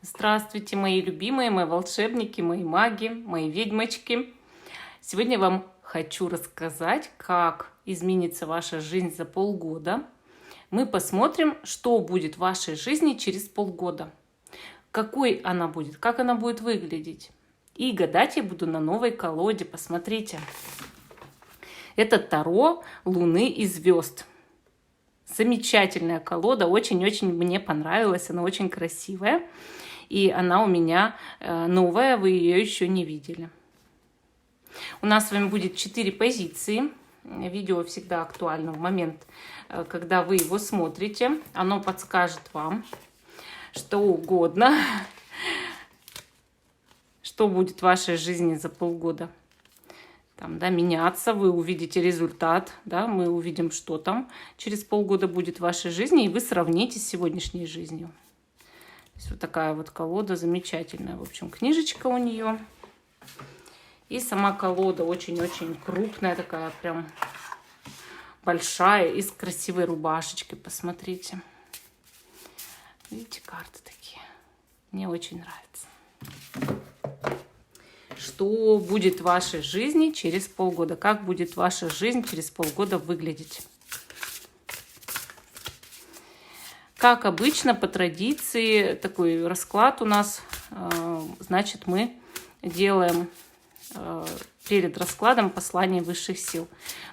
Здравствуйте, мои любимые, мои волшебники, мои маги, мои ведьмочки. Сегодня я вам хочу рассказать, как изменится ваша жизнь за полгода. Мы посмотрим, что будет в вашей жизни через полгода. Какой она будет, как она будет выглядеть. И гадать я буду на новой колоде, посмотрите. Это Таро Луны и звезд. Замечательная колода, очень-очень мне понравилась, она очень красивая. И она у меня новая, вы ее еще не видели. У нас с вами будет 4 позиции. Видео всегда актуально в момент, когда вы его смотрите. Оно подскажет вам что угодно, что будет в вашей жизни за полгода. Там, да, меняться, вы увидите результат, да, мы увидим, что там через полгода будет в вашей жизни, и вы сравните с сегодняшней жизнью. То есть вот такая вот колода замечательная. В общем, книжечка у нее. И сама колода очень-очень крупная, такая прям большая, из красивой рубашечки. Посмотрите. Видите, карты такие. Мне очень нравится. Что будет в вашей жизни через полгода? Как будет ваша жизнь через полгода выглядеть? Как обычно, по традиции, такой расклад у нас. Значит, мы делаем перед раскладом послание высших сил.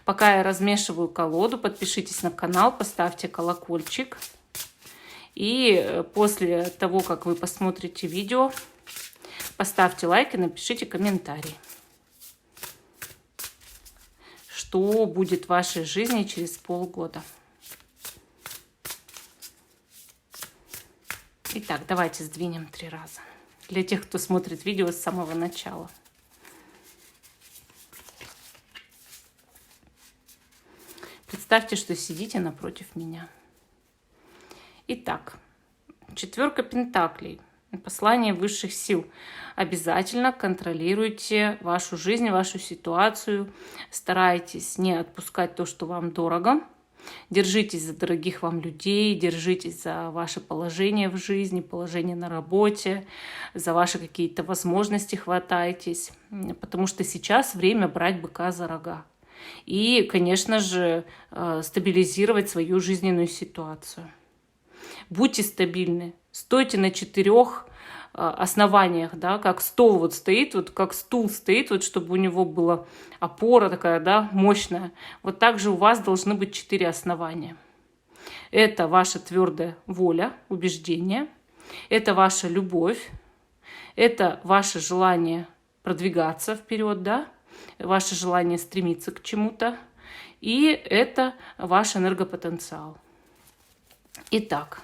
Пока я размешиваю колоду, подпишитесь на канал, поставьте колокольчик. И после того, как вы посмотрите видео, поставьте лайк и напишите комментарий. Что будет в вашей жизни через полгода? Итак, давайте сдвинем 3 раза. Для тех, кто смотрит видео с самого начала. Представьте, что сидите напротив меня. Итак, 4 пентаклей. Послание высших сил. Обязательно контролируйте вашу жизнь, вашу ситуацию. Старайтесь не отпускать то, что вам дорого. Держитесь за дорогих вам людей, держитесь за ваше положение в жизни, положение на работе, за ваши какие-то возможности хватайтесь, потому что сейчас время брать быка за рога. И, конечно же, стабилизировать свою жизненную ситуацию. Будьте стабильны, стойте на 4 основаниях, да, как стол вот стоит, вот как стул стоит, вот чтобы у него была опора такая, да, мощная. Вот так же у вас должны быть 4 основания. Это ваша твердая воля, убеждение, это ваша любовь, это ваше желание продвигаться вперед, да, ваше желание стремиться к чему-то, и это ваш энергопотенциал. Итак.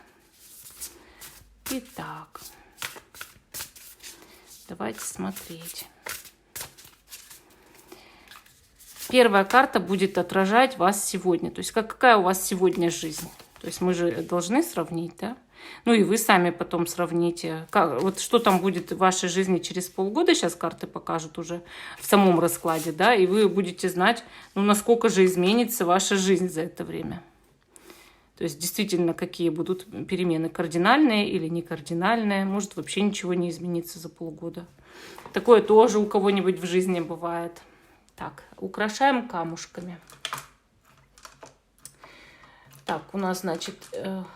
Давайте смотреть. Первая карта будет отражать вас сегодня. То есть какая у вас сегодня жизнь. То есть мы же должны сравнить, да? Ну и вы сами потом сравните. Вот что там будет в вашей жизни через полгода. Сейчас карты покажут уже в самом раскладе, да? И вы будете знать, ну насколько же изменится ваша жизнь за это время. То есть действительно, какие будут перемены, кардинальные или не кардинальные. Может вообще ничего не изменится за полгода. Такое тоже у кого-нибудь в жизни бывает. Так, украшаем камушками. Так, у нас, значит,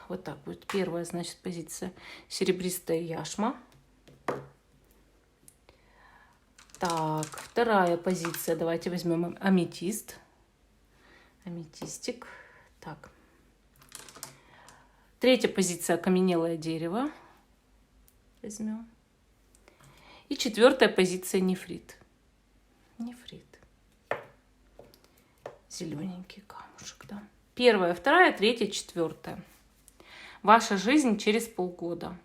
вот так будет. Первая, значит, позиция серебристая яшма. Так, вторая позиция. Давайте возьмем аметист. Аметистик. Так. Третья позиция окаменелое дерево. Возьмем. И 4 позиция нефрит. Нефрит. Зелененький камушек, да. 1, 2, 3, 4. Ваша жизнь через полгода.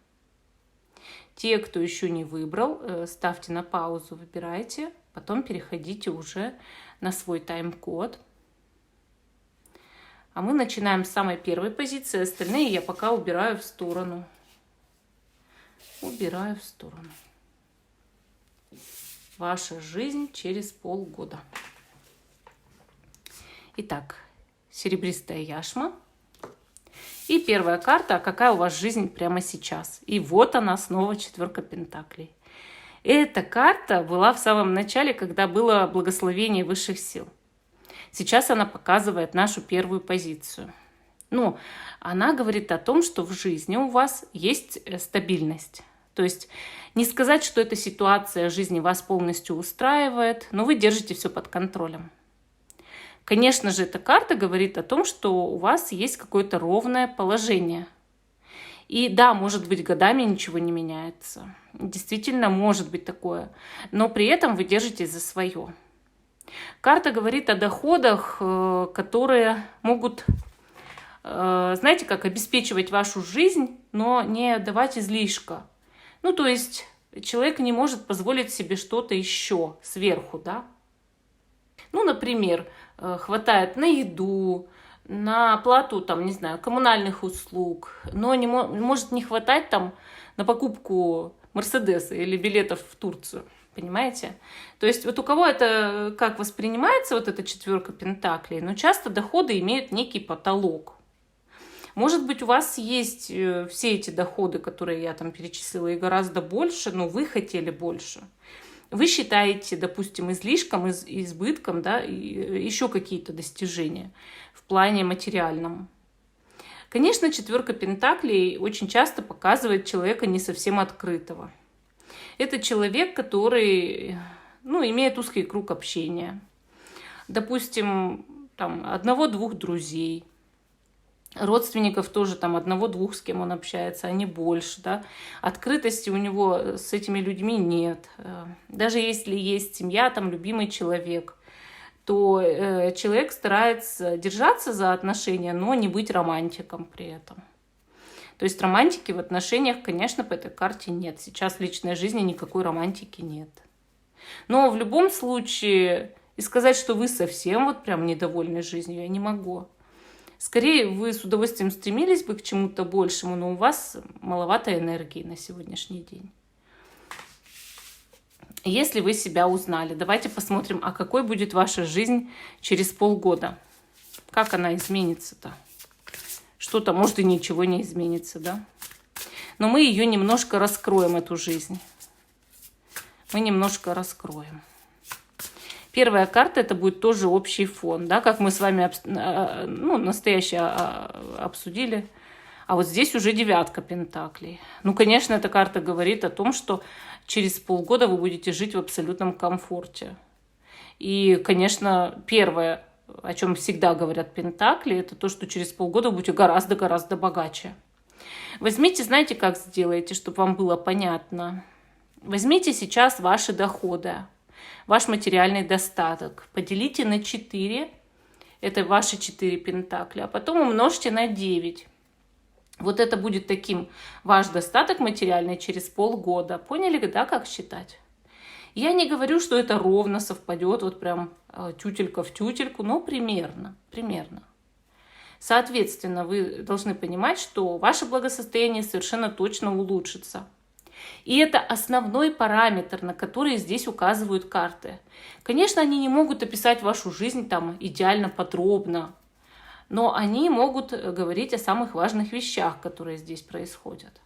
Те, кто еще не выбрал, ставьте на паузу, выбирайте. Потом переходите уже на свой тайм-код. А мы начинаем с самой первой позиции. Остальные я пока убираю в сторону. Убираю в сторону. Ваша жизнь через полгода. Итак, серебристая яшма И первая карта, какая у вас жизнь прямо сейчас. И вот она снова 4 пентаклей. Эта карта была в самом начале, когда было благословение высших сил. Сейчас она показывает нашу первую позицию. Ну, она говорит о том, что в жизни у вас есть стабильность. То есть не сказать, что эта ситуация жизни вас полностью устраивает, но вы держите все под контролем. Конечно же, эта карта говорит о том, что у вас есть какое-то ровное положение. И да, может быть, годами ничего не меняется. Действительно, может быть такое. Но при этом вы держитесь за свое. Карта говорит о доходах, которые могут, знаете, как обеспечивать вашу жизнь, но не давать излишка. Ну, то есть человек не может позволить себе что-то еще сверху, да? Ну, например, хватает на еду, на оплату, там, не знаю, коммунальных услуг, но может не хватать там на покупку Мерседеса или билетов в Турцию, понимаете? То есть вот у кого это как воспринимается, вот эта 4 пентаклей, но часто доходы имеют некий потолок. Может быть, у вас есть все эти доходы, которые я там перечислила, и гораздо больше, но вы хотели больше. Вы считаете, допустим, излишком, избытком, да, и еще какие-то достижения в плане материальном. Конечно, 4 пентаклей очень часто показывает человека не совсем открытого. Это человек, который, имеет узкий круг общения. Допустим, там, 1-2 друзей. Родственников тоже там 1-2, с кем он общается, а не больше, да. Открытости у него с этими людьми нет. Даже если есть семья, там любимый человек, то человек старается держаться за отношения, но не быть романтиком при этом. То есть романтики в отношениях, конечно, по этой карте нет. Сейчас в личной жизни никакой романтики нет. Но в любом случае и сказать, что вы совсем вот прям недовольны жизнью, я не могу. Скорее, вы с удовольствием стремились бы к чему-то большему, но у вас маловато энергии на сегодняшний день. Если вы себя узнали, давайте посмотрим, а какой будет ваша жизнь через полгода. Как она изменится-то? Что-то, может, и ничего не изменится, да? Но мы ее немножко раскроем, эту жизнь. Мы немножко раскроем. Первая карта, это будет тоже общий фон, да, как мы с вами настоящее обсудили. А вот здесь уже 9 пентаклей. Ну, конечно, эта карта говорит о том, что через полгода вы будете жить в абсолютном комфорте. И, конечно, первое, о чем всегда говорят пентакли, это то, что через полгода вы будете гораздо-гораздо богаче. Возьмите, знаете, как сделаете, чтобы вам было понятно. Возьмите сейчас ваши доходы, ваш материальный достаток, поделите на 4, это ваши 4 пентакля, а потом умножьте на 9. Вот это будет таким ваш достаток материальный через полгода. Поняли, да, как считать? Я не говорю, что это ровно совпадет, вот прям тютелька в тютельку, но примерно. Соответственно, вы должны понимать, что ваше благосостояние совершенно точно улучшится. И это основной параметр, на который здесь указывают карты. Конечно, они не могут описать вашу жизнь там идеально подробно, но они могут говорить о самых важных вещах, которые здесь происходят.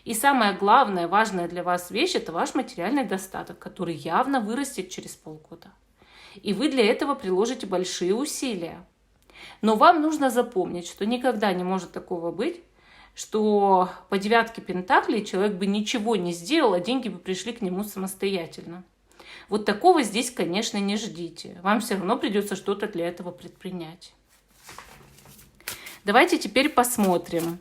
И самое главное, важная для вас вещь – это ваш материальный достаток, который явно вырастет через полгода. И вы для этого приложите большие усилия. Но вам нужно запомнить, что никогда не может такого быть, что по 9 пентаклей человек бы ничего не сделал, а деньги бы пришли к нему самостоятельно. Вот такого здесь, конечно, не ждите. Вам все равно придется что-то для этого предпринять. Давайте теперь посмотрим.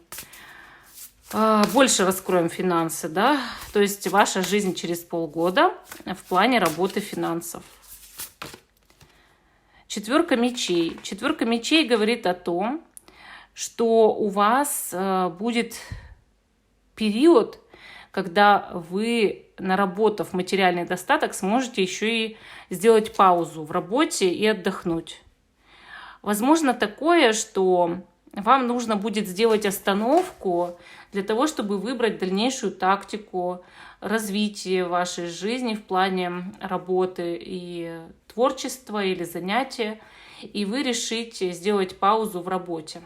Больше раскроем финансы, да? То есть ваша жизнь через полгода в плане работы финансов. 4 мечей. 4 мечей говорит о том, что у вас будет период, когда вы, наработав материальный достаток, сможете еще и сделать паузу в работе и отдохнуть. Возможно такое, что вам нужно будет сделать остановку для того, чтобы выбрать дальнейшую тактику развития вашей жизни в плане работы и творчества или занятия, и вы решите сделать паузу в работе.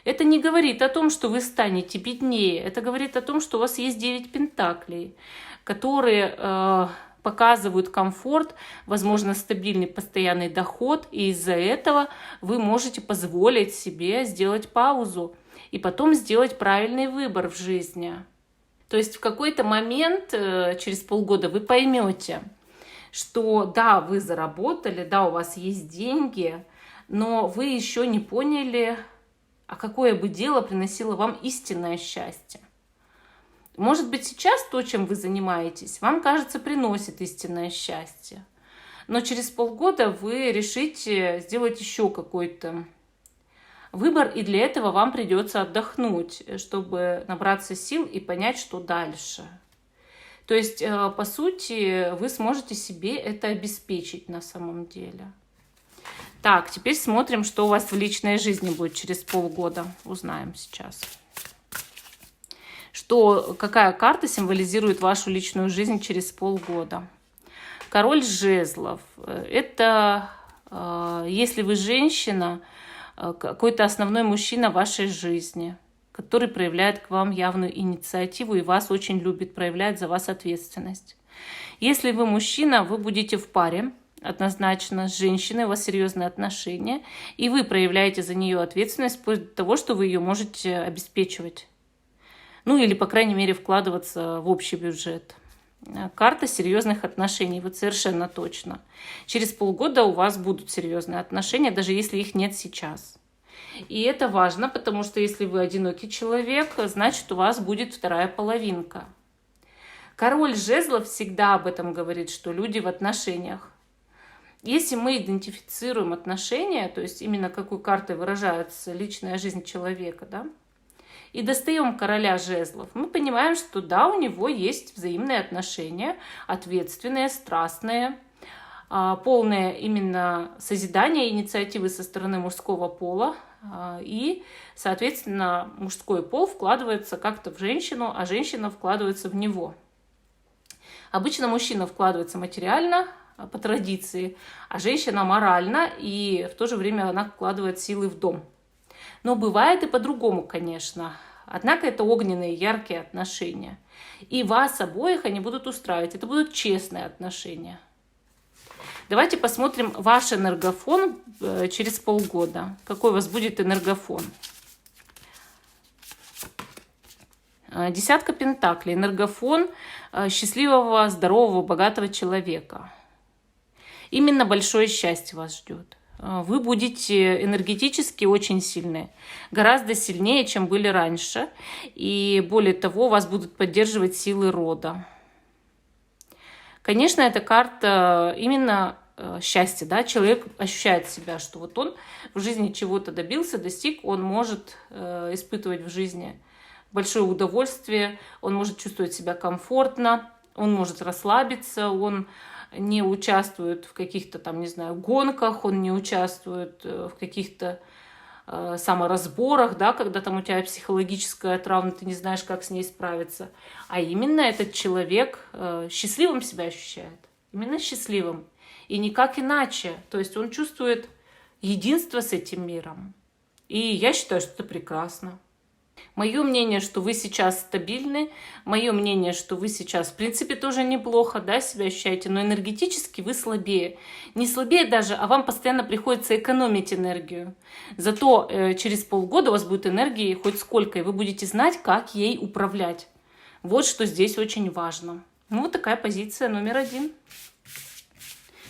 Это не говорит о том, что вы станете беднее. Это говорит о том, что у вас есть 9 пентаклей, которые показывают комфорт, возможно, стабильный постоянный доход, и из-за этого вы можете позволить себе сделать паузу и потом сделать правильный выбор в жизни. То есть в какой-то момент, через полгода, вы поймете, что да, вы заработали, да, у вас есть деньги, но вы еще не поняли, а какое бы дело приносило вам истинное счастье. Может быть, сейчас то, чем вы занимаетесь, вам кажется, приносит истинное счастье. Но через полгода вы решите сделать еще какой-то выбор, и для этого вам придется отдохнуть, чтобы набраться сил и понять, что дальше. То есть, по сути, вы сможете себе это обеспечить на самом деле. Так, теперь смотрим, что у вас в личной жизни будет через полгода. Узнаем сейчас. Какая карта символизирует вашу личную жизнь через полгода? Король жезлов. Это, если вы женщина, какой-то основной мужчина в вашей жизни, который проявляет к вам явную инициативу и вас очень любит, проявляет за вас ответственность. Если вы мужчина, вы будете в паре, однозначно, с женщиной, у вас серьезные отношения, и вы проявляете за нее ответственность вплоть до того, что вы ее можете обеспечивать. Ну или, по крайней мере, вкладываться в общий бюджет. Карта серьезных отношений, вот совершенно точно. Через полгода у вас будут серьезные отношения, даже если их нет сейчас. И это важно, потому что если вы одинокий человек, значит, у вас будет вторая половинка. Король жезлов всегда об этом говорит, что люди в отношениях. Если мы идентифицируем отношения, то есть именно какой картой выражается личная жизнь человека, да, и достаем короля жезлов, мы понимаем, что да, у него есть взаимные отношения, ответственные, страстные, полные именно созидания, инициативы со стороны мужского пола. И, соответственно, мужской пол вкладывается как-то в женщину, а женщина вкладывается в него. Обычно мужчина вкладывается материально, по традиции, а женщина морально, и в то же время она вкладывает силы в дом. Но бывает и по-другому, конечно. Однако это огненные, яркие отношения. И вас обоих они будут устраивать. Это будут честные отношения. Давайте посмотрим ваш энергофон через полгода. Какой у вас будет энергофон? Десятка пентаклей. Энергофон счастливого, здорового, богатого человека. Именно большое счастье вас ждет. Вы будете энергетически очень сильны, гораздо сильнее, чем были раньше. И более того, вас будут поддерживать силы рода. Конечно, эта карта именно счастья. Да? Человек ощущает себя, что вот он в жизни чего-то добился, достиг, он может испытывать в жизни большое удовольствие, он может чувствовать себя комфортно, он может расслабиться, он не участвует в каких-то там, не знаю, гонках, он не участвует в каких-то саморазборах, да, когда там у тебя психологическая травма, ты не знаешь, как с ней справиться. А именно этот человек счастливым себя ощущает. Именно счастливым. И никак иначе. То есть он чувствует единство с этим миром. И я считаю, что это прекрасно. Мое мнение, что вы сейчас стабильны, мое мнение, что вы сейчас, в принципе, тоже неплохо, да, себя ощущаете, но энергетически вы слабее. Не слабее даже, а вам постоянно приходится экономить энергию. Зато через полгода у вас будет энергии хоть сколько, и вы будете знать, как ей управлять. Вот что здесь очень важно. Ну, вот такая позиция номер 1.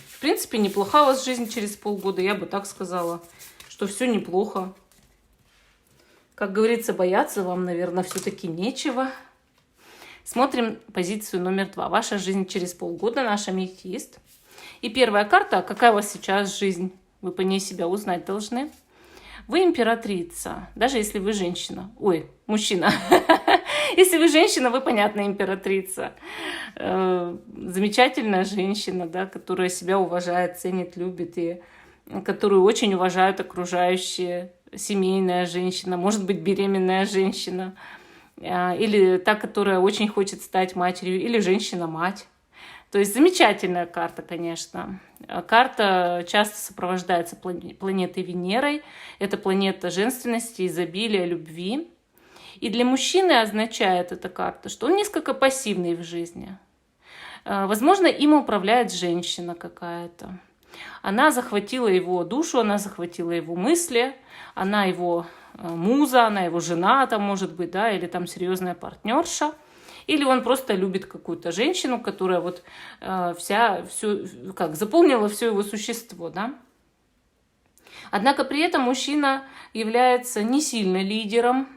В принципе, неплоха у вас жизнь через полгода, я бы так сказала, что все неплохо. Как говорится, бояться вам, наверное, все-таки нечего. Смотрим позицию номер 2. Ваша жизнь через полгода, наш аметист. И первая карта, какая у вас сейчас жизнь, вы по ней себя узнать должны. Вы императрица, даже если вы женщина. Ой, мужчина. Если вы женщина, вы, понятно, императрица. Замечательная женщина, да, которая себя уважает, ценит, любит, и которую очень уважают окружающие. Семейная женщина, может быть, беременная женщина, или та, которая очень хочет стать матерью, или женщина-мать. То есть замечательная карта, конечно. Карта часто сопровождается планетой Венерой. Это планета женственности, изобилия, любви. И для мужчины означает эта карта, что он несколько пассивный в жизни. Возможно, им управляет женщина какая-то. Она захватила его душу, она захватила его мысли, она его муза, она его жена, там, может быть, да, или там серьезная партнерша. Или он просто любит какую-то женщину, которая вот заполнила все его существо, да. Однако при этом мужчина является не сильно лидером,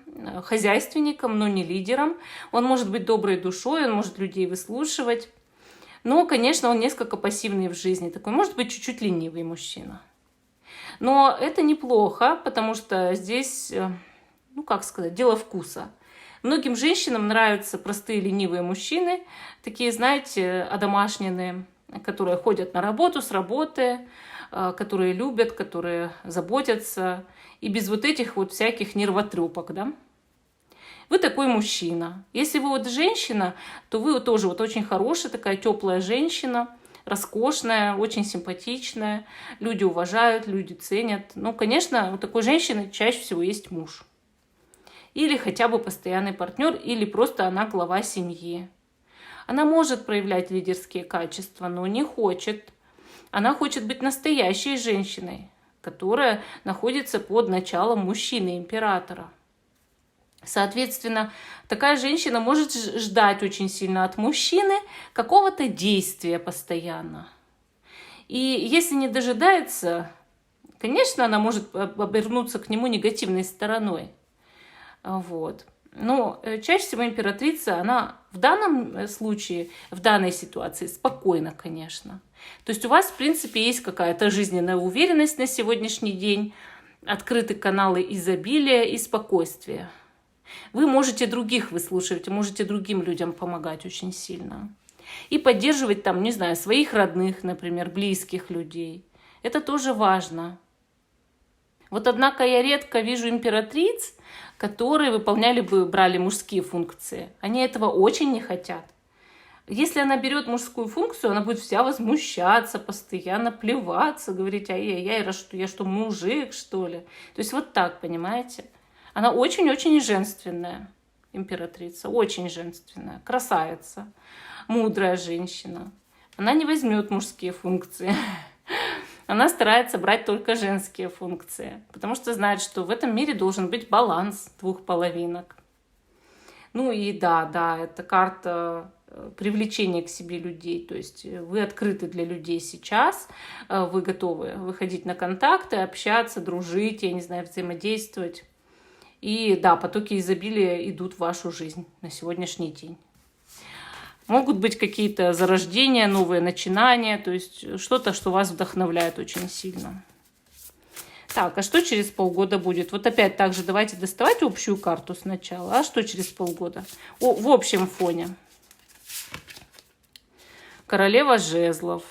хозяйственником, но не лидером. Он может быть доброй душой, он может людей выслушивать. Но, конечно, он несколько пассивный в жизни. Такой, может быть, чуть-чуть ленивый мужчина. Но это неплохо, потому что здесь, дело вкуса. Многим женщинам нравятся простые ленивые мужчины, такие, знаете, одомашненные, которые ходят на работу с работы, которые любят, которые заботятся, и без вот этих вот всяких нервотрепок, да. Вы такой мужчина. Если вы вот женщина, то вы тоже вот очень хорошая, такая теплая женщина, роскошная, очень симпатичная. Люди уважают, люди ценят. Ну, конечно, у такой женщины чаще всего есть муж. Или хотя бы постоянный партнер, или просто она глава семьи. Она может проявлять лидерские качества, но не хочет. Она хочет быть настоящей женщиной, которая находится под началом мужчины-императора. Соответственно, такая женщина может ждать очень сильно от мужчины какого-то действия постоянно. И если не дожидается, конечно, она может обернуться к нему негативной стороной. Вот. Но чаще всего императрица, она в данном случае, в данной ситуации спокойна, конечно. То есть у вас, в принципе, есть какая-то жизненная уверенность на сегодняшний день, открыты каналы изобилия и спокойствия. Вы можете других выслушивать, можете другим людям помогать очень сильно. И поддерживать там, не знаю, своих родных, например, близких людей. Это тоже важно. Вот однако я редко вижу императриц, которые брали мужские функции. Они этого очень не хотят. Если она берет мужскую функцию, она будет вся возмущаться, постоянно плеваться, говорить, ай-яй-яй, я что, мужик, что ли? То есть вот так, понимаете? Она очень-очень женственная императрица, очень женственная, красавица, мудрая женщина. Она не возьмет мужские функции. Она старается брать только женские функции, потому что знает, что в этом мире должен быть баланс двух половинок. Ну и да, это карта привлечения к себе людей, то есть вы открыты для людей сейчас, вы готовы выходить на контакты, общаться, дружить, я не знаю, взаимодействовать. И да, потоки изобилия идут в вашу жизнь на сегодняшний день. Могут быть какие-то зарождения, новые начинания, то есть что-то, что вас вдохновляет очень сильно. Так, а что через полгода будет? Вот опять также давайте доставать общую карту сначала. А что через полгода? В общем фоне. Королева жезлов.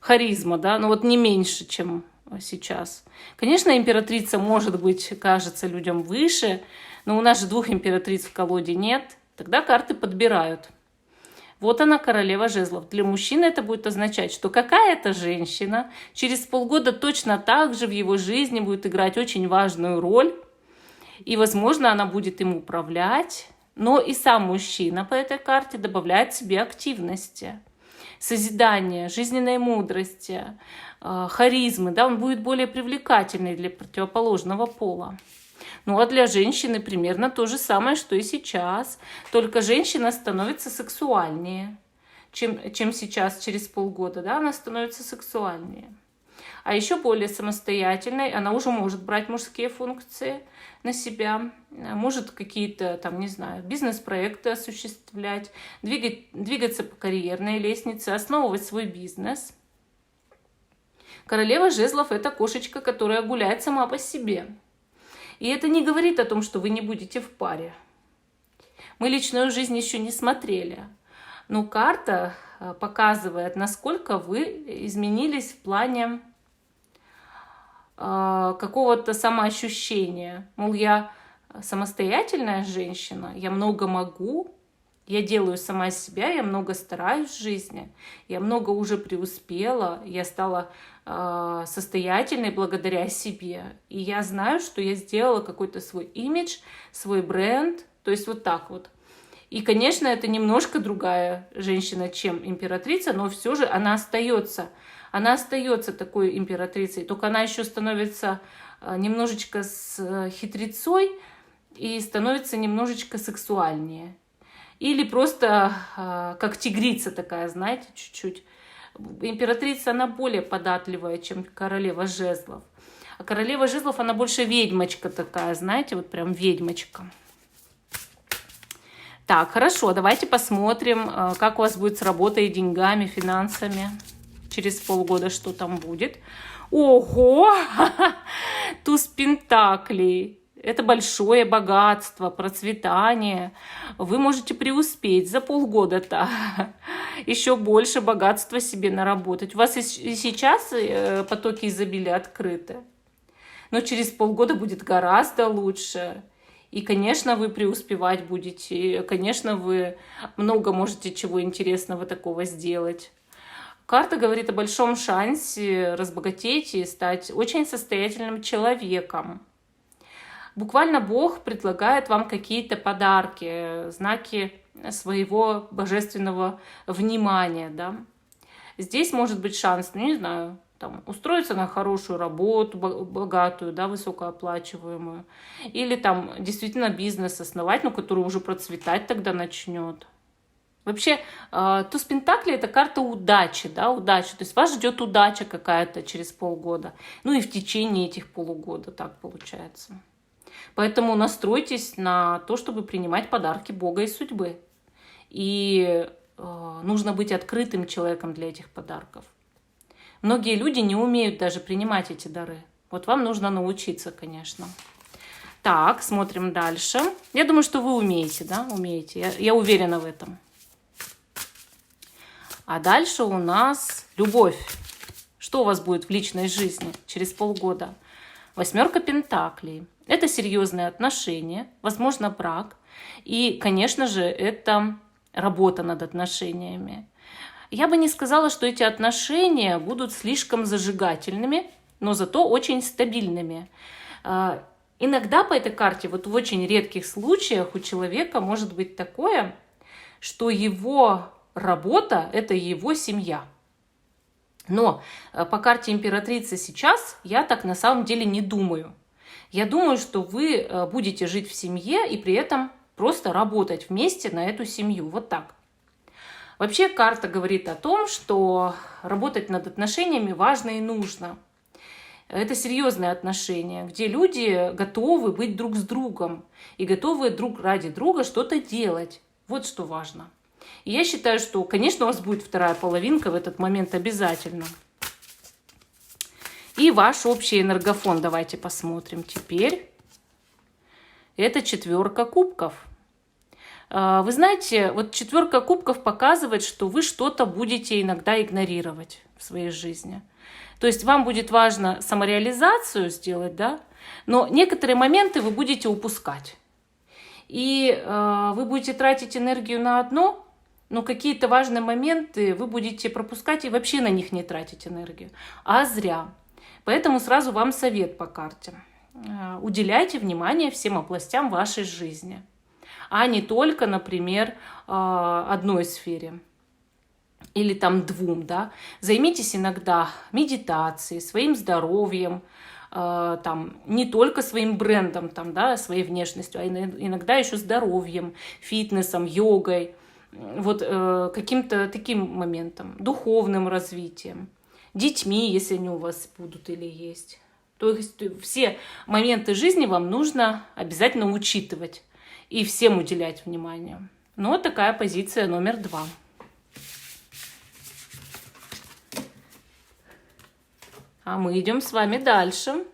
Харизма, да, но вот не меньше, чем сейчас. Конечно, императрица, может быть, кажется людям выше, но у нас же 2 императриц в колоде нет. Тогда карты подбирают. Вот она, королева жезлов. Для мужчины это будет означать, что какая-то женщина через полгода точно так же в его жизни будет играть очень важную роль. И, возможно, она будет им управлять. Но и сам мужчина по этой карте добавляет себе активности, созидания, жизненной мудрости, харизмы. Да, он будет более привлекательный для противоположного пола. Ну а для женщины примерно то же самое, что и сейчас. Только женщина становится сексуальнее, чем сейчас, через полгода. Да? Она становится сексуальнее. А еще более самостоятельной. Она уже может брать мужские функции на себя. Может какие-то, там, не знаю, бизнес-проекты осуществлять. Двигаться по карьерной лестнице. Основывать свой бизнес. Королева жезлов – это кошечка, которая гуляет сама по себе. И это не говорит о том, что вы не будете в паре. Мы личную жизнь еще не смотрели. Но карта показывает, насколько вы изменились в плане какого-то самоощущения. Мол, я самостоятельная женщина, я много могу, Я делаю сама себя, я много стараюсь в жизни, я много уже преуспела, я стала состоятельной благодаря себе. И я знаю, что я сделала какой-то свой имидж, свой бренд, то есть вот так вот. И, конечно, это немножко другая женщина, чем императрица, но все же она остается такой императрицей, только она еще становится немножечко с хитрецой и становится немножечко сексуальнее. Или просто как тигрица такая, знаете, чуть-чуть. Императрица, она более податливая, чем королева жезлов. А королева жезлов, она больше ведьмочка такая, знаете, вот прям ведьмочка. Так, хорошо, давайте посмотрим, как у вас будет с работой, деньгами, финансами. Через полгода что там будет. Ого! Туз пентаклей. Это большое богатство, процветание. Вы можете преуспеть за полгода-то. Еще больше богатства себе наработать. У вас и сейчас потоки изобилия открыты. Но через полгода будет гораздо лучше. И, конечно, вы преуспевать будете. И, конечно, вы много можете чего интересного такого сделать. Карта говорит о большом шансе разбогатеть и стать очень состоятельным человеком. Буквально Бог предлагает вам какие-то подарки, знаки своего божественного внимания, да. Здесь может быть шанс, ну, не знаю, там, устроиться на хорошую работу, богатую, да, высокооплачиваемую. Или там действительно бизнес основать, ну, который уже процветать тогда начнет. Вообще, туз пентаклей — это карта удачи, да, удачи. То есть вас ждет удача какая-то через полгода. Ну и в течение этих полугода так получается. Поэтому настройтесь на то, чтобы принимать подарки Бога и судьбы. И нужно быть открытым человеком для этих подарков. Многие люди не умеют даже принимать эти дары. Вот вам нужно научиться, конечно. Так, смотрим дальше. Я думаю, что вы умеете, да, умеете. Я уверена в этом. А дальше у нас любовь. Что у вас будет в личной жизни через полгода? 8 пентаклей. Это серьезные отношения, возможно, брак. И, конечно же, это работа над отношениями. Я бы не сказала, что эти отношения будут слишком зажигательными, но зато очень стабильными. Иногда по этой карте, вот в очень редких случаях у человека может быть такое, что его работа – это его семья. Но по карте императрицы сейчас я так на самом деле не думаю. Я думаю, что вы будете жить в семье и при этом просто работать вместе на эту семью. Вот так. Вообще карта говорит о том, что работать над отношениями важно и нужно. Это серьезные отношения, где люди готовы быть друг с другом и готовы друг ради друга что-то делать. Вот что важно. И я считаю, что, конечно, у вас будет вторая половинка в этот момент обязательно. И ваш общий энергофон давайте посмотрим теперь. Это 4 кубков. Вы знаете, вот 4 кубков показывает, что вы что-то будете иногда игнорировать в своей жизни. То есть вам будет важно самореализацию сделать, да, но некоторые моменты вы будете упускать. И вы будете тратить энергию на одно, но какие-то важные моменты вы будете пропускать и вообще на них не тратить энергию. А зря. Поэтому сразу вам совет по карте. Уделяйте внимание всем областям вашей жизни, а не только, например, одной сфере или там 2, да. Займитесь иногда медитацией, своим здоровьем, там, не только своим брендом, там, да, своей внешностью, а иногда еще здоровьем, фитнесом, йогой, вот каким-то таким моментом, духовным развитием, детьми, если они у вас будут или есть. То есть все моменты жизни вам нужно обязательно учитывать и всем уделять внимание. Ну, вот такая позиция номер 2. А мы идем с вами дальше,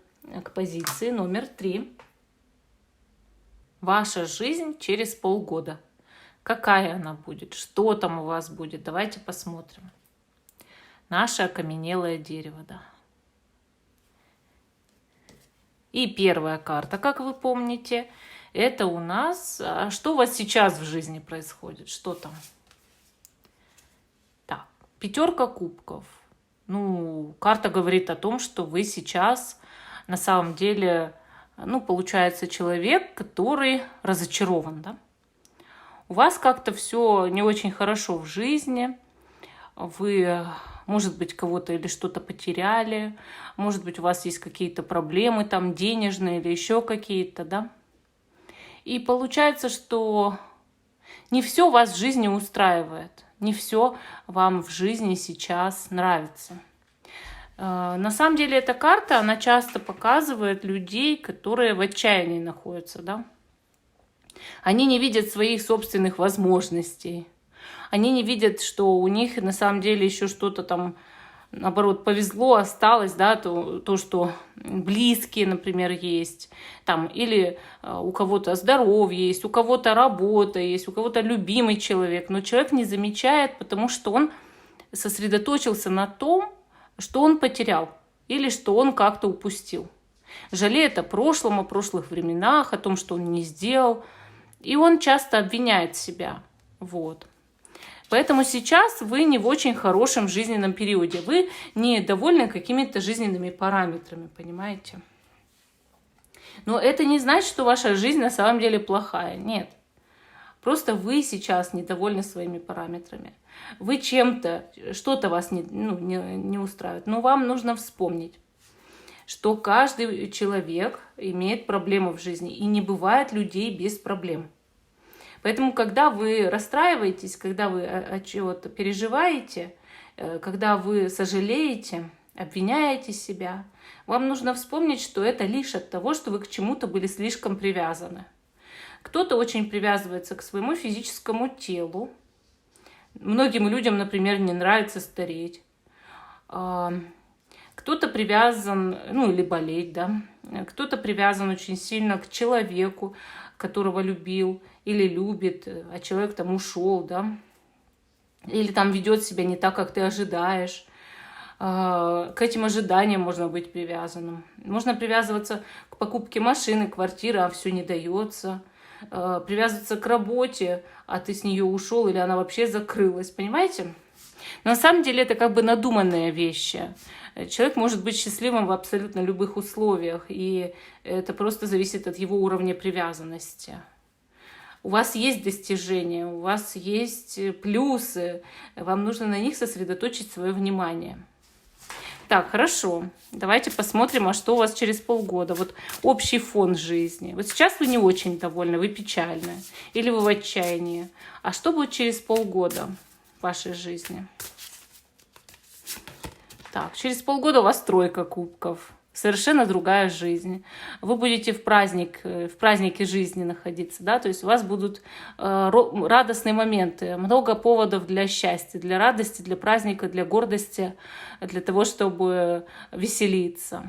к позиции номер 3. Ваша жизнь через полгода. Какая она будет? Что там у вас будет? Давайте посмотрим. Наше окаменелое дерево, да. И первая карта, как вы помните, Это у нас... А что у вас сейчас в жизни происходит? Что там? Так, 5 кубков. Ну, карта говорит о том, что вы сейчас на самом деле, ну, получается, человек, который разочарован, да? У вас как-то все не очень хорошо в жизни. Вы, может быть, кого-то или что-то потеряли. Может быть, у вас есть какие-то проблемы там денежные или еще какие-то, да? И получается, что не все вас в жизни устраивает. Не все вам в жизни сейчас нравится. На самом деле эта карта, она часто показывает людей, которые в отчаянии находятся, да? Они не видят своих собственных возможностей. Они не видят, что у них на самом деле еще что-то там, наоборот, повезло, осталось, да, то, что близкие, например, есть, там, или у кого-то здоровье есть, у кого-то работа есть, у кого-то любимый человек, но человек не замечает, потому что он сосредоточился на том, что он потерял или что он как-то упустил. Жалеет о прошлом, о прошлых временах, о том, что он не сделал. И он часто обвиняет себя. Вот. Поэтому сейчас вы не в очень хорошем жизненном периоде. Вы недовольны какими-то жизненными параметрами, понимаете? Но это не значит, что ваша жизнь на самом деле плохая. Нет. Просто вы сейчас недовольны своими параметрами. Вы чем-то, что-то вас не устраивает. Но вам нужно вспомнить, что каждый человек имеет проблемы в жизни. И не бывает людей без проблем. Поэтому, когда вы расстраиваетесь, когда вы о чего-то переживаете, когда вы сожалеете, обвиняете себя, вам нужно вспомнить, что это лишь от того, что вы к чему-то были слишком привязаны. Кто-то очень привязывается к своему физическому телу. Многим людям, например, не нравится стареть. Кто-то привязан, ну или болеть, да. Кто-то привязан очень сильно к человеку, которого любил или любит, а человек там ушел, да. Или там ведет себя не так, как ты ожидаешь. К этим ожиданиям можно быть привязанным. Можно привязываться к покупке машины, квартиры, а все не дается. Привязываться к работе, а ты с нее ушел или она вообще закрылась, понимаете? Но на самом деле это как бы надуманные вещи. Человек может быть счастливым в абсолютно любых условиях, и это просто зависит от его уровня привязанности. У вас есть достижения, у вас есть плюсы, вам нужно на них сосредоточить свое внимание. Так, хорошо. Давайте посмотрим, а что у вас через полгода. Вот общий фон жизни. Вот сейчас вы не очень довольны, вы печальны. Или вы в отчаянии. А что будет через полгода в вашей жизни? Так, через полгода у вас 3 кубков. Совершенно другая жизнь. Вы будете в празднике жизни находиться, да, то есть у вас будут радостные моменты, много поводов для счастья, для радости, для праздника, для гордости, для того, чтобы веселиться.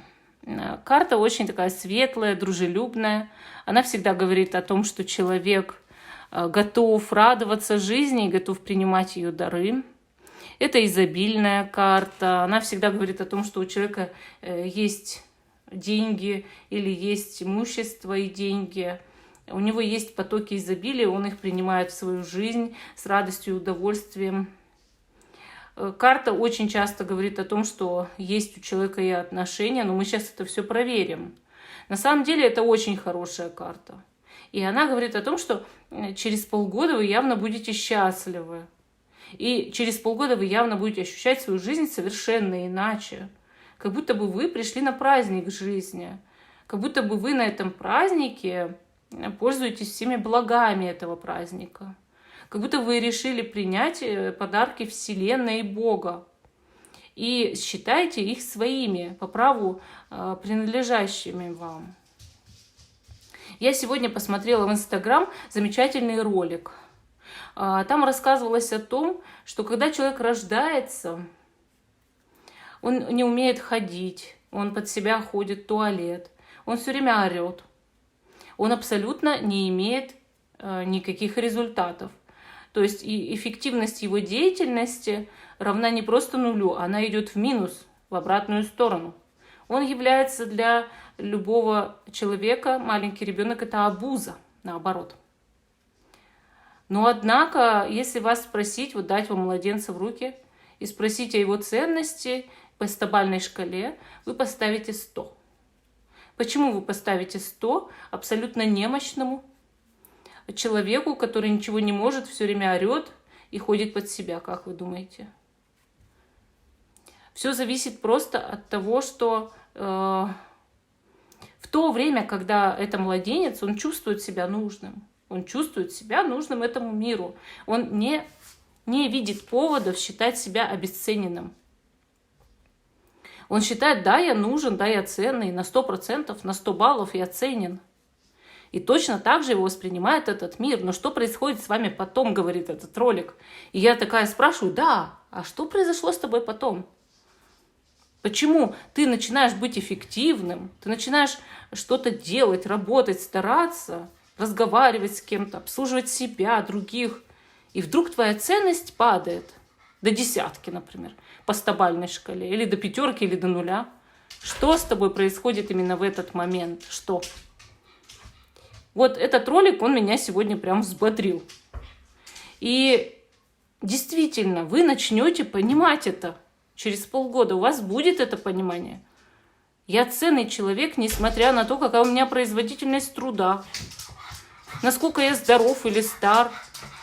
Карта очень такая светлая, дружелюбная. Она всегда говорит о том, что человек готов радоваться жизни и готов принимать ее дары. Это изобильная карта. Она всегда говорит о том, что у человека есть деньги или есть имущество и деньги. У него есть потоки изобилия, он их принимает в свою жизнь с радостью и удовольствием. Карта очень часто говорит о том, что есть у человека и отношения, но мы сейчас это все проверим. На самом деле это очень хорошая карта. И она говорит о том, что через полгода вы явно будете счастливы. И через полгода вы явно будете ощущать свою жизнь совершенно иначе. Как будто бы вы пришли на праздник жизни. Как будто бы вы на этом празднике пользуетесь всеми благами этого праздника. Как будто вы решили принять подарки Вселенной и Бога. И считаете их своими, по праву принадлежащими вам. Я сегодня посмотрела в Инстаграм замечательный ролик. Там рассказывалось о том, что когда человек рождается, он не умеет ходить, он под себя ходит в туалет, он все время орет, он абсолютно не имеет никаких результатов. То есть и эффективность его деятельности равна не просто нулю, она идет в минус, в обратную сторону. Он является для любого человека, маленький ребенок, это обуза. наоборот. Но однако, если вас спросить, вот дать вам младенца в руки и спросить о его ценности по стабильной шкале, вы поставите 100. Почему вы поставите 100 абсолютно немощному человеку, который ничего не может, все время орет и ходит под себя, как вы думаете? Все зависит просто от того, что в то время, когда это младенец, он чувствует себя нужным. Он чувствует себя нужным этому миру. Он не видит поводов считать себя обесцененным. Он считает, да, я нужен, да, я ценный, на 100%, на 100 баллов я ценен. И точно так же его воспринимает этот мир. Но что происходит с вами потом, говорит этот ролик. И я такая спрашиваю, да, а что произошло с тобой потом? Почему ты начинаешь быть эффективным, ты начинаешь что-то делать, работать, стараться, разговаривать с кем-то, обслуживать себя, других, и вдруг твоя ценность падает до 10, например, по стабильной шкале, или до 5, или до 0. Что с тобой происходит именно в этот момент? Что? Вот этот ролик, он меня сегодня прям взбодрил. И действительно, вы начнете понимать это. Через полгода у вас будет это понимание. Я ценный человек, несмотря на то, какая у меня производительность труда, насколько я здоров или стар,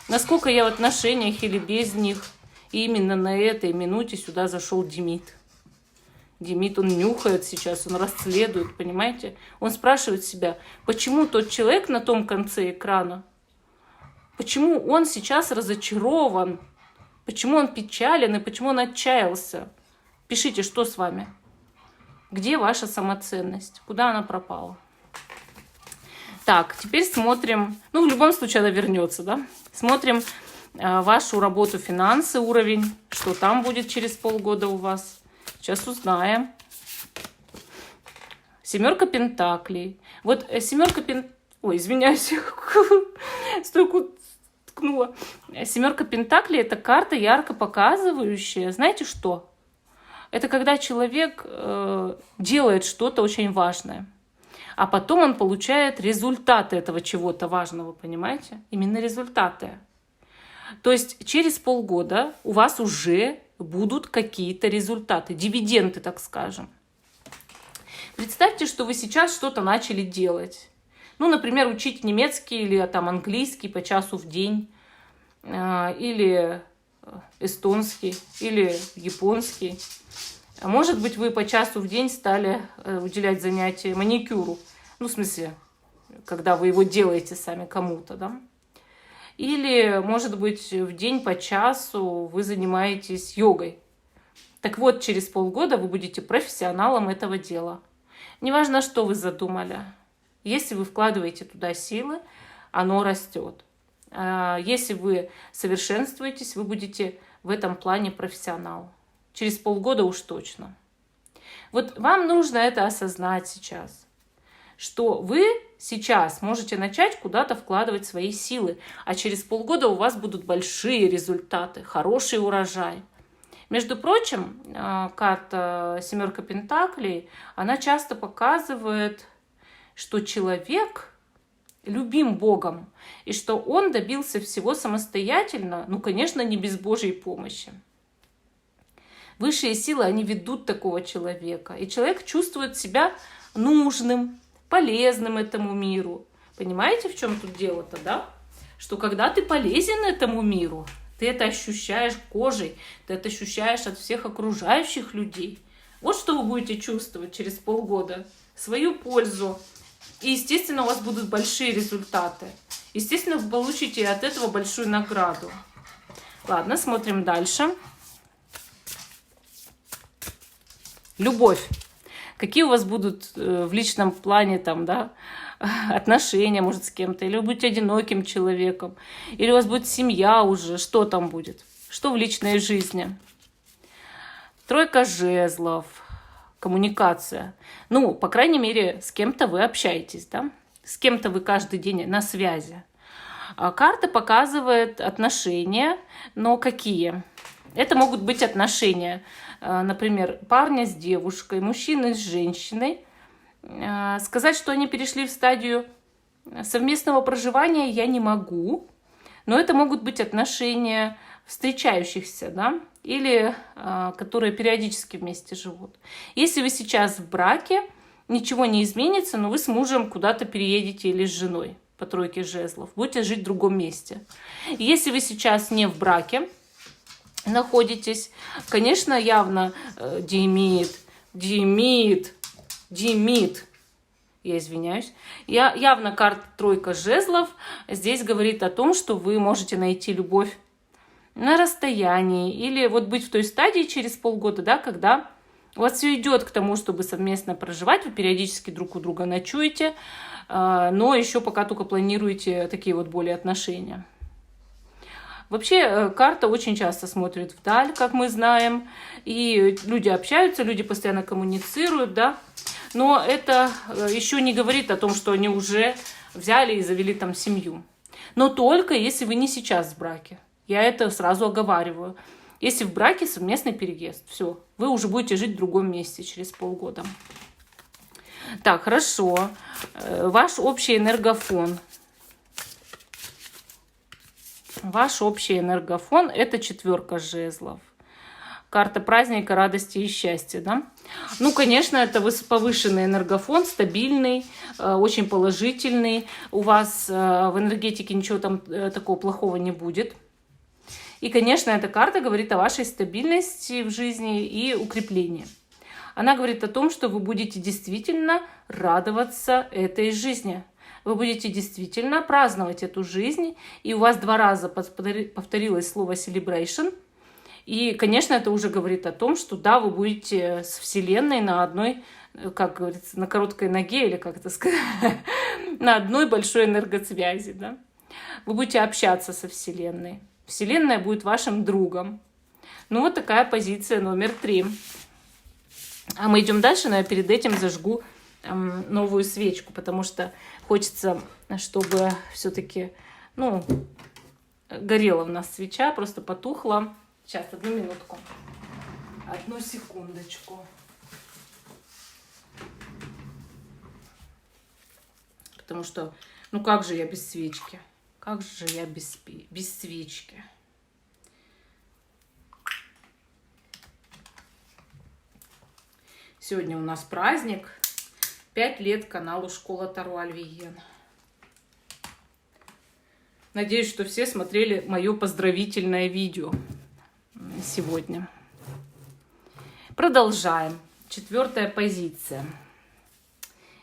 насколько я в отношениях или без них. И именно на этой минуте сюда зашел Демид. Демид, он нюхает сейчас, он расследует, понимаете? Он спрашивает себя, почему тот человек на том конце экрана, почему он сейчас разочарован, почему он печален и почему он отчаялся. Пишите, что с вами? Где ваша самоценность? Куда она пропала? Так, теперь смотрим, в любом случае она вернется, да? Смотрим вашу работу, финансы, уровень, что там будет через полгода у вас. Сейчас узнаем. 7 пентаклей. Вот 7 пентаклей... Ой, извиняюсь, стойку ткнула. 7 пентаклей – это карта, ярко показывающая. Знаете что? Это когда человек делает что-то очень важное, а потом он получает результаты этого чего-то важного, понимаете? Именно результаты. То есть через полгода у вас уже будут какие-то результаты, дивиденды, так скажем. Представьте, что вы сейчас что-то начали делать. Например, учить немецкий или английский по часу в день, или эстонский, или японский. А может быть, вы по часу в день стали уделять занятия маникюру. В смысле, когда вы его делаете сами кому-то, да? Или, может быть, в день по часу вы занимаетесь йогой. Так вот, через полгода вы будете профессионалом этого дела. Неважно, что вы задумали. Если вы вкладываете туда силы, оно растет. Если вы совершенствуетесь, вы будете в этом плане профессионал. Через полгода уж точно. Вот вам нужно это осознать сейчас, что вы сейчас можете начать куда-то вкладывать свои силы, а через полгода у вас будут большие результаты, хороший урожай. Между прочим, карта 7 пентаклей, она часто показывает, что человек любим Богом, и что он добился всего самостоятельно, конечно, не без Божьей помощи. Высшие силы, они ведут такого человека, и человек чувствует себя нужным, полезным этому миру. Понимаете, в чем тут дело-то, да? Что когда ты полезен этому миру, ты это ощущаешь кожей, ты это ощущаешь от всех окружающих людей. Вот что вы будете чувствовать через полгода. Свою пользу. И, естественно, у вас будут большие результаты. Естественно, вы получите от этого большую награду. Ладно, смотрим дальше. Любовь. Какие у вас будут в личном плане отношения, может, с кем-то, или вы будете одиноким человеком, или у вас будет семья уже, что там будет, что в личной жизни. 3 жезлов, коммуникация. По крайней мере, с кем-то вы общаетесь, да? С кем-то вы каждый день на связи. А карта показывает отношения, но какие? Это могут быть отношения, например, парня с девушкой, мужчины с женщиной. Сказать, что они перешли в стадию совместного проживания я не могу, но это могут быть отношения встречающихся, да, или которые периодически вместе живут. Если вы сейчас в браке, ничего не изменится, но вы с мужем куда-то переедете или с женой по тройке жезлов, будете жить в другом месте. Если вы сейчас не в браке находитесь, конечно, явно Демид, я извиняюсь, явно карта тройка жезлов здесь говорит о том, что вы можете найти любовь на расстоянии или вот быть в той стадии через полгода, да, когда у вас все идет к тому, чтобы совместно проживать, вы периодически друг у друга ночуете, но еще пока только планируете такие вот более отношения. Вообще карта очень часто смотрит вдаль, как мы знаем, и люди общаются, люди постоянно коммуницируют, да, но это еще не говорит о том, что они уже взяли и завели там семью. Но только если вы не сейчас в браке. Я это сразу оговариваю. Если в браке, совместный переезд, все, вы уже будете жить в другом месте через полгода. Так, хорошо. Ваш общий энергофон. Ваш общий энергофон – это 4 жезлов. Карта праздника, радости и счастья, да? Ну, конечно, это повышенный энергофон, стабильный, очень положительный. У вас в энергетике ничего там такого плохого не будет. И, конечно, эта карта говорит о вашей стабильности в жизни и укреплении. Она говорит о том, что вы будете действительно радоваться этой жизни. Вы будете действительно праздновать эту жизнь. И у вас 2 раза повторилось слово celebration. И, конечно, это уже говорит о том, что да, вы будете с Вселенной на одной, как говорится, на короткой ноге, или как это сказать, на одной большой энергосвязи. Да? Вы будете общаться со Вселенной. Вселенная будет вашим другом. Ну, вот такая позиция номер 3. А мы идем дальше, но я перед этим зажгу новую свечку, потому что хочется, чтобы все-таки, ну, горела у нас свеча, просто потухла. Сейчас, 1 минутку. 1 секундочку. Потому что, ну как же я без свечки? Как же я без свечки? Сегодня у нас праздник. 5 лет каналу Школа Таро Альвиен. Надеюсь, что все смотрели мое поздравительное видео сегодня. Продолжаем. 4 позиция.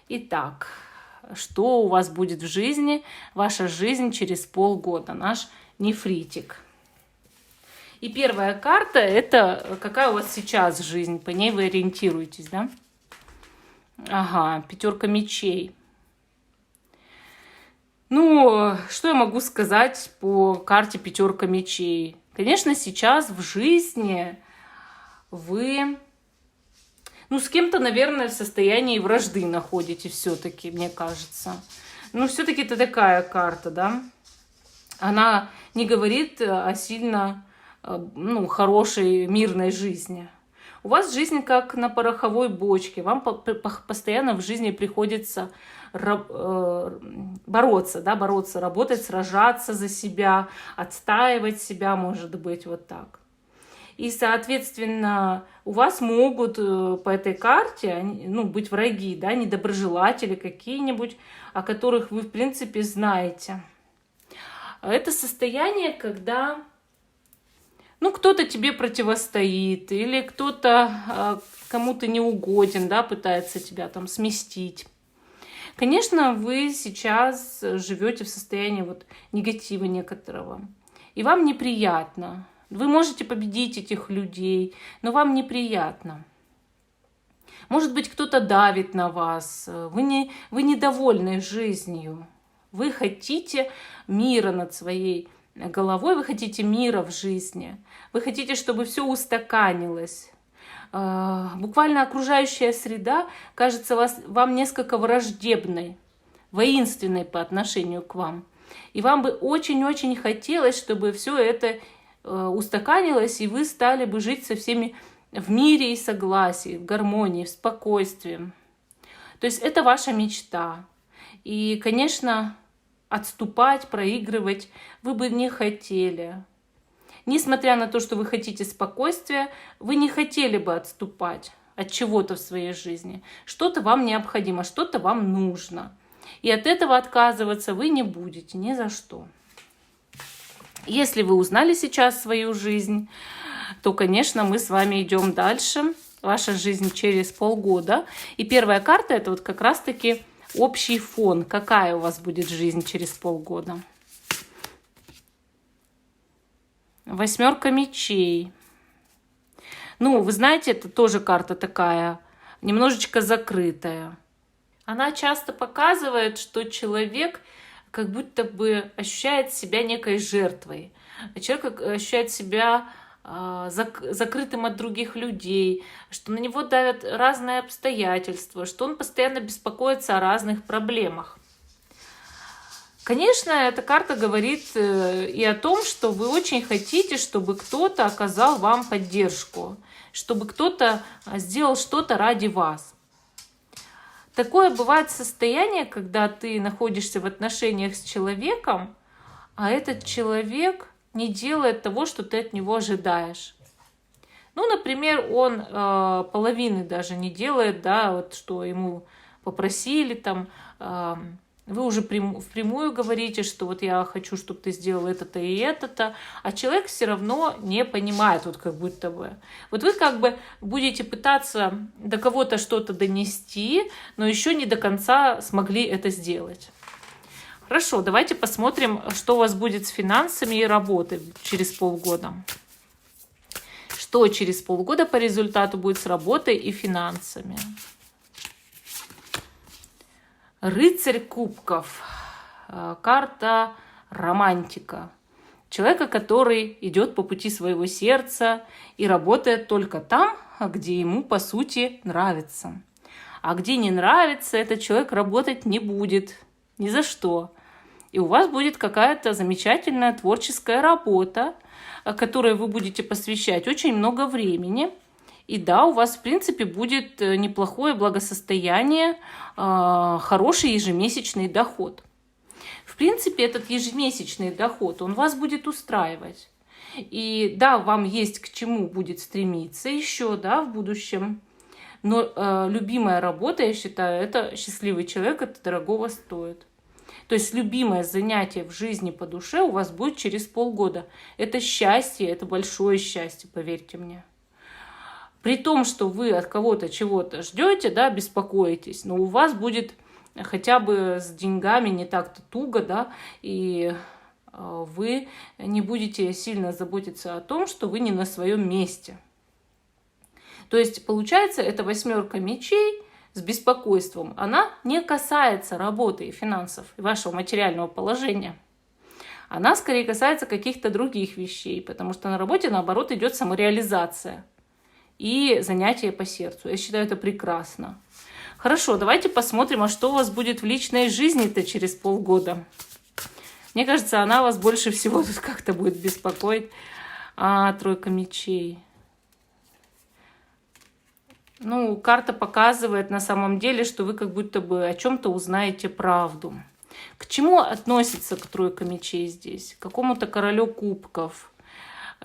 Итак, что у вас будет в жизни? Ваша жизнь через полгода. Наш нефритик. И первая карта – это какая у вас сейчас жизнь. По ней вы ориентируетесь, да? Ага, 5 мечей. Ну, что я могу сказать по карте 5 мечей? Конечно, сейчас в жизни вы, ну, с кем-то, наверное, в состоянии вражды находитесь все-таки, мне кажется. Ну, все-таки это такая карта, да? Она не говорит о сильно, ну, хорошей, мирной жизни. У вас жизнь как на пороховой бочке. Вам постоянно в жизни приходится бороться, да, бороться, работать, сражаться за себя, отстаивать себя, может быть, вот так. И, соответственно, у вас могут по этой карте, ну, быть враги, да, недоброжелатели какие-нибудь, о которых вы, в принципе, знаете. Это состояние, когда, ну, кто-то тебе противостоит, или кто-то кому-то не угоден, да, пытается тебя там сместить. Конечно, вы сейчас живете в состоянии вот негатива некоторого, и вам неприятно. Вы можете победить этих людей, но вам неприятно. Может быть, кто-то давит на вас, вы недовольны жизнью, вы хотите мира над своей головой, вы хотите мира в жизни, вы хотите, чтобы все устаканилось. Буквально окружающая среда кажется вам несколько враждебной, воинственной по отношению к вам. И вам бы очень-очень хотелось, чтобы все это устаканилось, и вы стали бы жить со всеми в мире и согласии, в гармонии, в спокойствии. То есть это ваша мечта. И, конечно, отступать, проигрывать вы бы не хотели. Несмотря на то, что вы хотите спокойствия, вы не хотели бы отступать от чего-то в своей жизни. Что-то вам необходимо, что-то вам нужно. И от этого отказываться вы не будете ни за что. Если вы узнали сейчас свою жизнь, то, конечно, мы с вами идем дальше. Ваша жизнь через полгода. И первая карта – это вот как раз-таки общий фон. Какая у вас будет жизнь через полгода? 8 мечей. Ну, вы знаете, это тоже карта такая, немножечко закрытая. Она часто показывает, что человек как будто бы ощущает себя некой жертвой. Человек ощущает себя закрытым от других людей, что на него давят разные обстоятельства, что он постоянно беспокоится о разных проблемах. Конечно, эта карта говорит и о том, что вы очень хотите, чтобы кто-то оказал вам поддержку, чтобы кто-то сделал что-то ради вас. Такое бывает состояние, когда ты находишься в отношениях с человеком, а этот человек не делает того, что ты от него ожидаешь. Ну, например, он половины даже не делает, да, вот что ему попросили там. Вы уже впрямую говорите, что вот я хочу, чтобы ты сделал это-то и это-то, а человек все равно не понимает, вот как будто бы. Вот вы как бы будете пытаться до кого-то что-то донести, но еще не до конца смогли это сделать. Хорошо, давайте посмотрим, что у вас будет с финансами и работой через полгода. Что через полгода по результату будет с работой и финансами? Рыцарь кубков. Карта романтика. Человека, который идет по пути своего сердца и работает только там, где ему, по сути, нравится. А где не нравится, этот человек работать не будет. Ни за что. И у вас будет какая-то замечательная творческая работа, которой вы будете посвящать очень много времени. И да, у вас, в принципе, будет неплохое благосостояние, хороший ежемесячный доход. В принципе, этот ежемесячный доход, он вас будет устраивать. И да, вам есть к чему будет стремиться еще, да, в будущем. Но любимая работа, я считаю, это счастливый человек, это дорогого стоит. То есть любимое занятие в жизни по душе у вас будет через полгода. Это счастье, это большое счастье, поверьте мне. При том, что вы от кого-то чего-то ждете, да, беспокоитесь, но у вас будет хотя бы с деньгами не так-то туго, да, и вы не будете сильно заботиться о том, что вы не на своем месте. То есть, получается, эта 8 мечей с беспокойством, она не касается работы и финансов, и вашего материального положения. Она скорее касается каких-то других вещей, потому что на работе, наоборот, идет самореализация и занятие по сердцу. Я считаю, это прекрасно. Хорошо, давайте посмотрим, а что у вас будет в личной жизни-то через полгода. Мне кажется, она вас больше всего тут как-то будет беспокоить. Тройка мечей. Ну, карта показывает на самом деле, что вы как будто бы о чем-то узнаете правду. К чему относится к тройка мечей здесь? К какому-то королю кубков.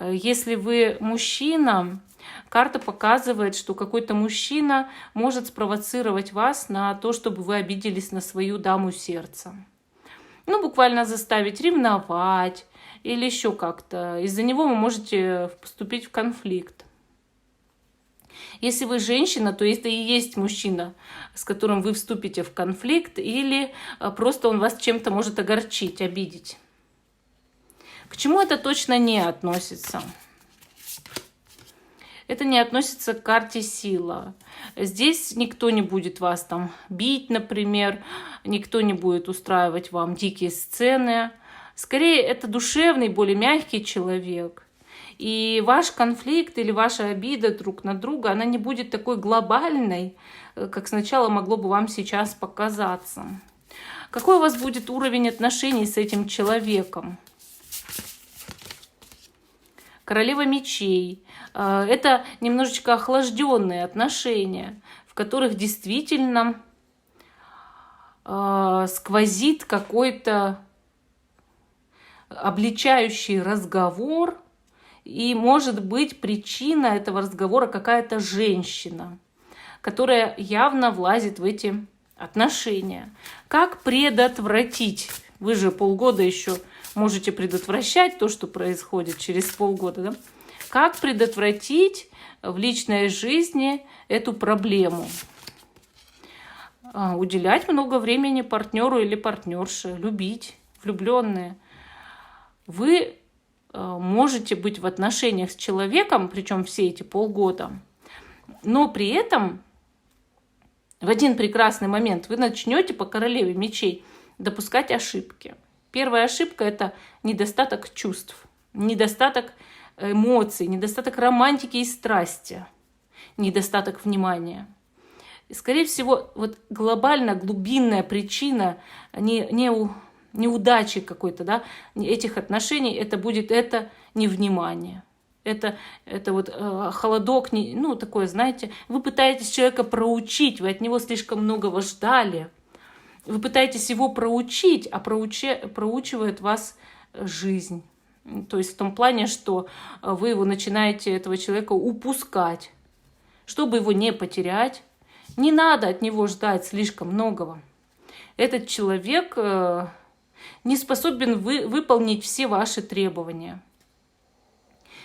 Если вы мужчина, карта показывает, что какой-то мужчина может спровоцировать вас на то, чтобы вы обиделись на свою даму сердца. Ну, буквально заставить ревновать или еще как-то. Из-за него вы можете вступить в конфликт. Если вы женщина, то это и есть мужчина, с которым вы вступите в конфликт, или просто он вас чем-то может огорчить, обидеть. К чему это точно не относится? Это не относится к карте сила. Здесь никто не будет вас там бить, например, никто не будет устраивать вам дикие сцены. Скорее, это душевный, более мягкий человек. И ваш конфликт или ваша обида друг на друга, она не будет такой глобальной, как сначала могло бы вам сейчас показаться. Какой у вас будет уровень отношений с этим человеком? Королева мечей. Это немножечко охлажденные отношения, в которых действительно сквозит какой-то обличающий разговор, и может быть причина этого разговора какая-то женщина, которая явно влазит в эти отношения. Как предотвратить? Вы же полгода еще можете предотвращать то, что происходит через полгода. Да? Как предотвратить в личной жизни эту проблему? Уделять много времени партнеру или партнерше, любить, влюбленные. Вы можете быть в отношениях с человеком, причем все эти полгода, но при этом в один прекрасный момент вы начнете по королеве мечей допускать ошибки. Первая ошибка – это недостаток чувств, недостаток эмоций, недостаток романтики и страсти, недостаток внимания. И, скорее всего, вот глобально глубинная причина неудачи какой-то, да, этих отношений, это будет невнимание. Это вот холодок, ну, такое, знаете, вы пытаетесь человека проучить, вы от него слишком многого ждали. Вы пытаетесь его проучить, а проучивает вас жизнь. То есть в том плане, что вы его начинаете, этого человека, упускать. Чтобы его не потерять, не надо от него ждать слишком многого. Этот человек не способен выполнить все ваши требования.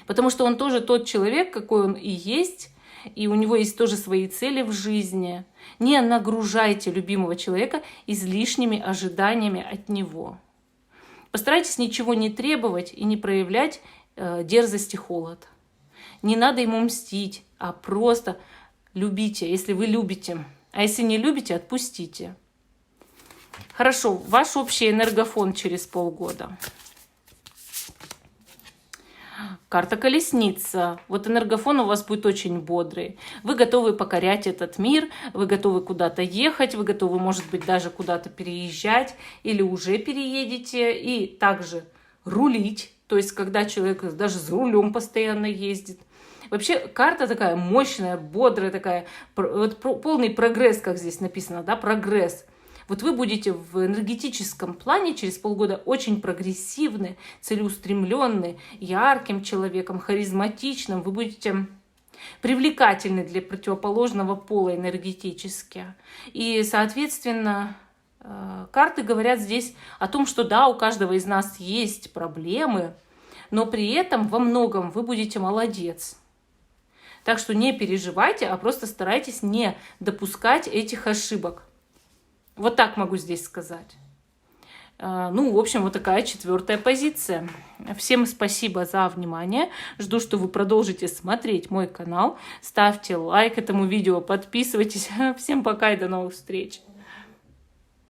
Потому что он тоже тот человек, какой он и есть, и у него есть тоже свои цели в жизни. Не нагружайте любимого человека излишними ожиданиями от него. Постарайтесь ничего не требовать и не проявлять дерзость и холод. Не надо ему мстить, а просто любите, если вы любите. А если не любите, отпустите. Хорошо, ваш общий энергофон через полгода. Карта Колесница. Вот энергофон у вас будет очень бодрый. Вы готовы покорять этот мир, вы готовы куда-то ехать, вы готовы, может быть, даже куда-то переезжать или уже переедете. И также рулить, то есть когда человек даже за рулем постоянно ездит. Вообще карта такая мощная, бодрая, такая, вот полный прогресс, как здесь написано, да, прогресс. Вот вы будете в энергетическом плане через полгода очень прогрессивны, целеустремленны, ярким человеком, харизматичным. Вы будете привлекательны для противоположного пола энергетически. И, соответственно, карты говорят здесь о том, что да, у каждого из нас есть проблемы, но при этом во многом вы будете молодец. Так что не переживайте, а просто старайтесь не допускать этих ошибок. Вот так могу здесь сказать. Ну, в общем, вот такая 4-я позиция. Всем спасибо за внимание. Жду, что вы продолжите смотреть мой канал. Ставьте лайк этому видео, подписывайтесь. Всем пока и до новых встреч.